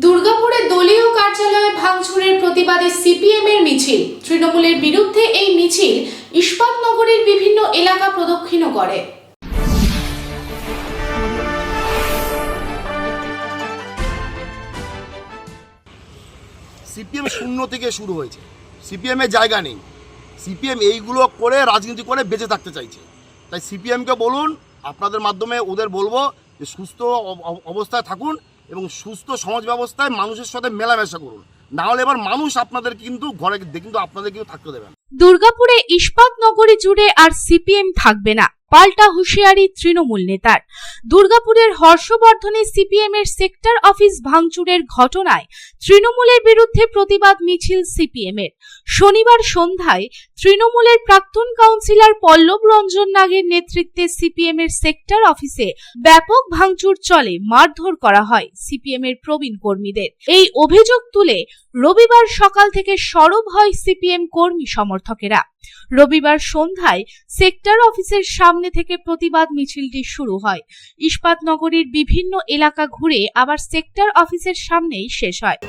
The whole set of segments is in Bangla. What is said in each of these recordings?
দুর্গাপুরে দলীয় কার্যালয়ে ভাঙচুরের প্রতিবাদে সিপিএমের মিছিল। তৃণমূলের বিরুদ্ধে এই মিছিল ইস্পাত নগরীর বিভিন্ন এলাকা প্রদক্ষিণ করে। সিপিএম শূন্য থেকে শুরু হয়েছে, সিপিএম এর জায়গা নেই। সিপিএম এইগুলো করে রাজনীতি করে বেঁচে থাকতে চাইছে। তাই সিপিএমকে বলুন, আপনাদের মাধ্যমে ওদের বলবো যে সুস্থ অবস্থায় থাকুন এবং সুস্থ সমাজ ব্যবস্থায় মানুষের সাথে মেলামেশা করুন, না হলে এবার মানুষ আপনাদের কিন্তু ঘরে কিন্তু আপনাদের কিন্তু থাকতে দেবেন। দুর্গাপুরে ইস্পাত নগরী জুড়ে আর সিপিএম থাকবে না, পাল্টা হুঁশিয়ারি তৃণমূল নেতার। দুর্গাপুরের হর্ষবর্ধনে সিপিএম এর সেক্টর অফিস ভাঙচুরের ঘটনায় তৃণমূলের বিরুদ্ধে প্রতিবাদ মিছিল সিপিএম এর। শনিবার সন্ধ্যায় তৃণমূলের প্রাক্তন কাউন্সিলর পল্লব রঞ্জন নাগের নেতৃত্বে সিপিএম এর সেক্টর অফিসে ব্যাপক ভাঙচুর চলে, মারধর করা হয় সিপিএম এর প্রবীণ কর্মীদের। এই অভিযোগ তুলে রবিবার সকাল থেকে সরব হয় সিপিএম কর্মী সমর্থকেরা। রবিবার সন্ধ্যায় সেক্টর অফিসের সামনে থেকে প্রতিবাদ মিছিলটি শুরু হয়। ইস্পাত নগরীর বিভিন্ন এলাকা ঘুরে আবার সেক্টর অফিসের সামনেই শেষ হয়।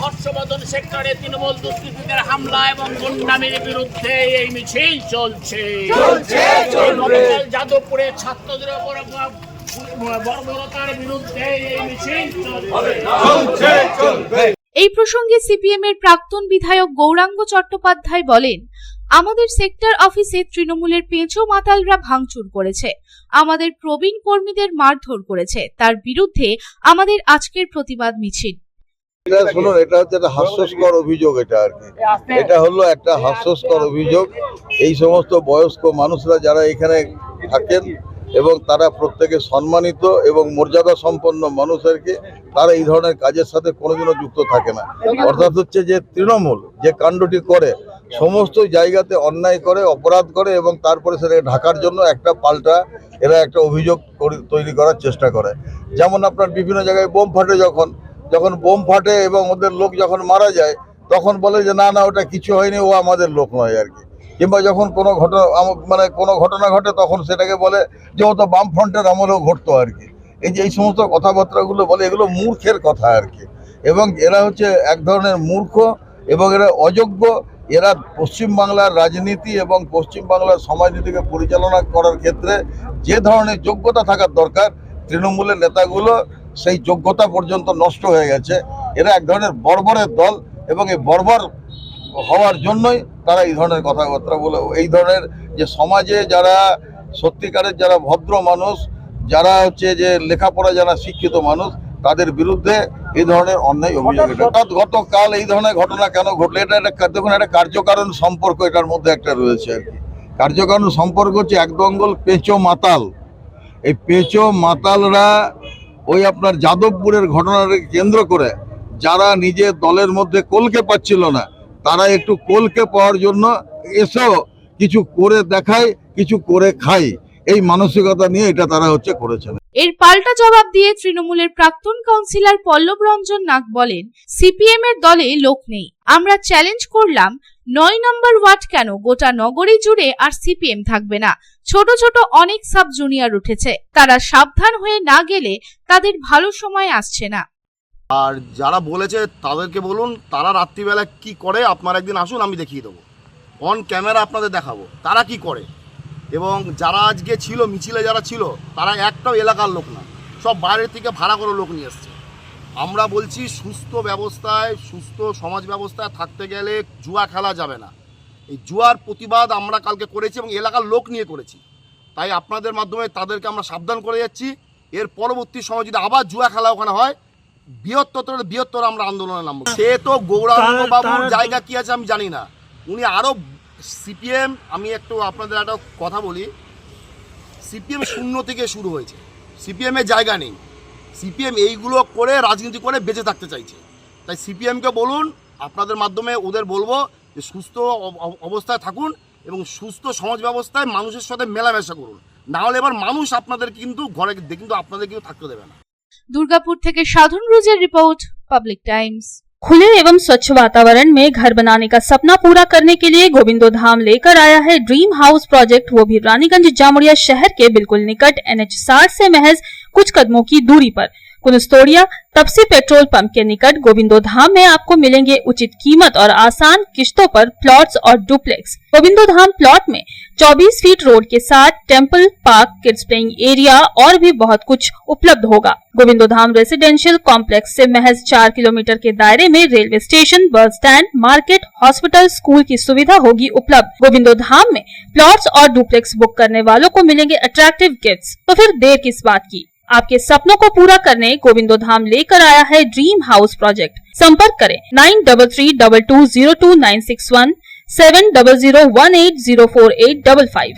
হর্ষবর্ধন সেক্টরে তৃণমূল দুষ্কৃতীদের হামলা এবং গুন্ডামির বিরুদ্ধে এই মিছিল চলছে। যাদবপুরে ছাত্রদের উপর বর্বরতার বিরুদ্ধে এই মিছিল চলছে। এই প্রসঙ্গে সিপিএম এর প্রাক্তন বিধায়ক গৌরাঙ্গ চট্টোপাধ্যায় বলেন, আমাদের সেক্টর অফিসে তৃণমূলের পেঁচো মাতালরা ভাঙচুর করেছে, আমাদের প্রবীণ কর্মীদের মারধর করেছে, তার বিরুদ্ধে আমাদের আজকের প্রতিবাদ মিছিল। শুনুন, এটা হচ্ছে একটা হাস্যস্কর অভিযোগ। এটা হলো একটা হাস্যস্কর অভিযোগ। এই সমস্ত বয়স্ক মানুষরা যারা এখানে থাকেন এবং তারা প্রত্যেকে সম্মানিত এবং মর্যাদা সম্পন্ন মানুষদেরকে, তারা এই ধরনের কাজের সাথে কোনোদিনও যুক্ত থাকে না। অর্থাৎ হচ্ছে যে তৃণমূল যে কাণ্ডটি করে, সমস্ত জায়গাতে অন্যায় করে, অপরাধ করে এবং তারপরে সেটাকে ঢাকার জন্য একটা পাল্টা এরা একটা অভিযোগ তৈরি করার চেষ্টা করে। যেমন আপনার বিভিন্ন জায়গায় বোম ফাটে, যখন বোম ফাটে এবং ওদের লোক যখন মারা যায়, তখন বলে যে না ওটা কিছু হয়নি, ও আমাদের লোক নয় আর কি। কিংবা যখন কোনো ঘটনা ঘটে, তখন সেটাকে বলে যে ও তো বামফ্রন্টের আমলেও ঘটতো আর কি। এই সমস্ত কথাবার্তাগুলো বলে, এগুলো মূর্খের কথা আর কি। এবং এরা হচ্ছে এক ধরনের মূর্খ এবং এরা অযোগ্য। এরা পশ্চিমবাংলার রাজনীতি এবং পশ্চিমবাংলার সমাজনীতিকে পরিচালনা করার ক্ষেত্রে যে ধরনের যোগ্যতা থাকার দরকার, তৃণমূলের নেতাগুলো সেই যোগ্যতা পর্যন্ত নষ্ট হয়ে গেছে। এরা এক ধরনের বর্বরের দল এবং এই বর্বর হওয়ার জন্যই তারা এই ধরনের কথাবার্তা বলে। এই ধরনের যে সমাজে যারা সত্যিকারের যারা ভদ্র মানুষ, যারা হচ্ছে যে লেখাপড়া যারা শিক্ষিত মানুষ, তাদের বিরুদ্ধে এই ধরনের অন্যায় অভিযোগ। গতকাল এই ধরনের ঘটনা কেন ঘটলো, এটা দেখুন, একটা কার্যকারণ সম্পর্ক এটার মধ্যে একটা রয়েছে আর কি। কার্যকারণ সম্পর্ক হচ্ছে এক দঙ্গল পেঁচো মাতাল। এই পেঁচো মাতালরা ওই আপনার যাদবপুরের ঘটনাকে কেন্দ্র করে যারা নিজের দলের মধ্যে কলকে পাচ্ছিল না, তারা একটু কলকে পাওয়ার জন্য এসেও কিছু করে দেখায়, কিছু করে খায়, এই মানসিকতা নিয়ে এটা তারা করেছেন। এর পাল্টা জবাব দিয়ে তৃণমূলের প্রাক্তন কাউন্সিলর পল্লব রঞ্জন নাগ বলেন, সিপিএম এর দলে লোক নেই। আমরা চ্যালেঞ্জ করলাম, 9 নম্বর ওয়ার্ড কেন, গোটা নগরী জুড়ে আর সিপিএম থাকবে না। ছোট ছোট অনেক সাব জুনিয়র উঠেছে, তারা সাবধান হয়ে না গেলে তাদের ভালো সময় আসছে না। আর যারা বলেছে তাদেরকে বলুন, তারা রাত্রিবেলা কি করে, আপনারা একদিন আসুন, আমি দেখিয়ে দেবো, অন ক্যামেরা আপনাদের দেখাবো তারা কি করে। এবং যারা আজকে ছিল মিছিলে, যারা ছিল, তারা একটাও এলাকার লোক না, সব বাইরের থেকে ভাড়া করে লোক নিয়ে এসছে। আমরা বলছি, সুস্থ ব্যবস্থায়, সুস্থ সমাজ ব্যবস্থায় থাকতে গেলে জুয়া খেলা যাবে না। এই জুয়ার প্রতিবাদ আমরা কালকে করেছি এবং এলাকার লোক নিয়ে করেছি। তাই আপনাদের মাধ্যমে তাদেরকে আমরা সাবধান করে যাচ্ছি, এর পরবর্তী সময় যদি আবার জুয়া খেলা ওখানে হয়, বৃহত্তর আমরা আন্দোলনে নামবো। সে তো গৌরাঙ্গ বাবুর জায়গা কি আছে আমি জানি না, উনি আরও সিপিএম, আমি একটু আপনাদের একটা কথা বলি, সিপিএম শূন্য থেকে শুরু হয়েছে, সিপিএম এর জায়গা নেই। সিপিএম এইগুলো করে রাজনীতি করে বেঁচে থাকতে চাইছে। তাই সিপিএমকে বলুন, আপনাদের মাধ্যমে ওদের বলবো যে সুস্থ অবস্থায় থাকুন এবং সুস্থ সমাজ ব্যবস্থায় মানুষের সাথে মেলামেশা করুন, না হলে এবার মানুষ আপনাদের কিন্তু ঘরে কিন্তু আপনাদের কিন্তু থাকতে দেবে না। দুর্গাপুর থেকে সাধন রোজের রিপোর্ট, পাবলিক টাইমস। खुले एवं स्वच्छ वातावरण में घर बनाने का सपना पूरा करने के लिए गोविंदो धाम लेकर आया है ड्रीम हाउस प्रोजेक्ट, वो भी रानीगंज जामुड़िया शहर के बिल्कुल निकट NH 60 से महज कुछ कदमों की दूरी पर कुनस्तोड़िया तपसी पेट्रोल पंप के निकट गोविंदो धाम में आपको मिलेंगे उचित कीमत और आसान किश्तों पर प्लॉट्स और डुप्लेक्स। गोविंदो धाम प्लॉट में 24 फीट रोड के साथ temple, park, kids playing area और भी बहुत कुछ उपलब्ध होगा। गोविंदो धाम रेसिडेंशियल कॉम्प्लेक्स से महज 4 किलोमीटर के दायरे में railway station, bus stand, market, hospital, school की सुविधा होगी उपलब्ध। गोविंदो धाम में प्लॉट्स और डुप्लेक्स बुक करने वालों को मिलेंगे अट्रैक्टिव गिफ्ट्स। तो फिर देर किस बात की, आपके सपनों को पूरा करने गोविंदो धाम लेकर आया है ड्रीम हाउस प्रोजेक्ट। संपर्क करें 9332202961, 7001804855।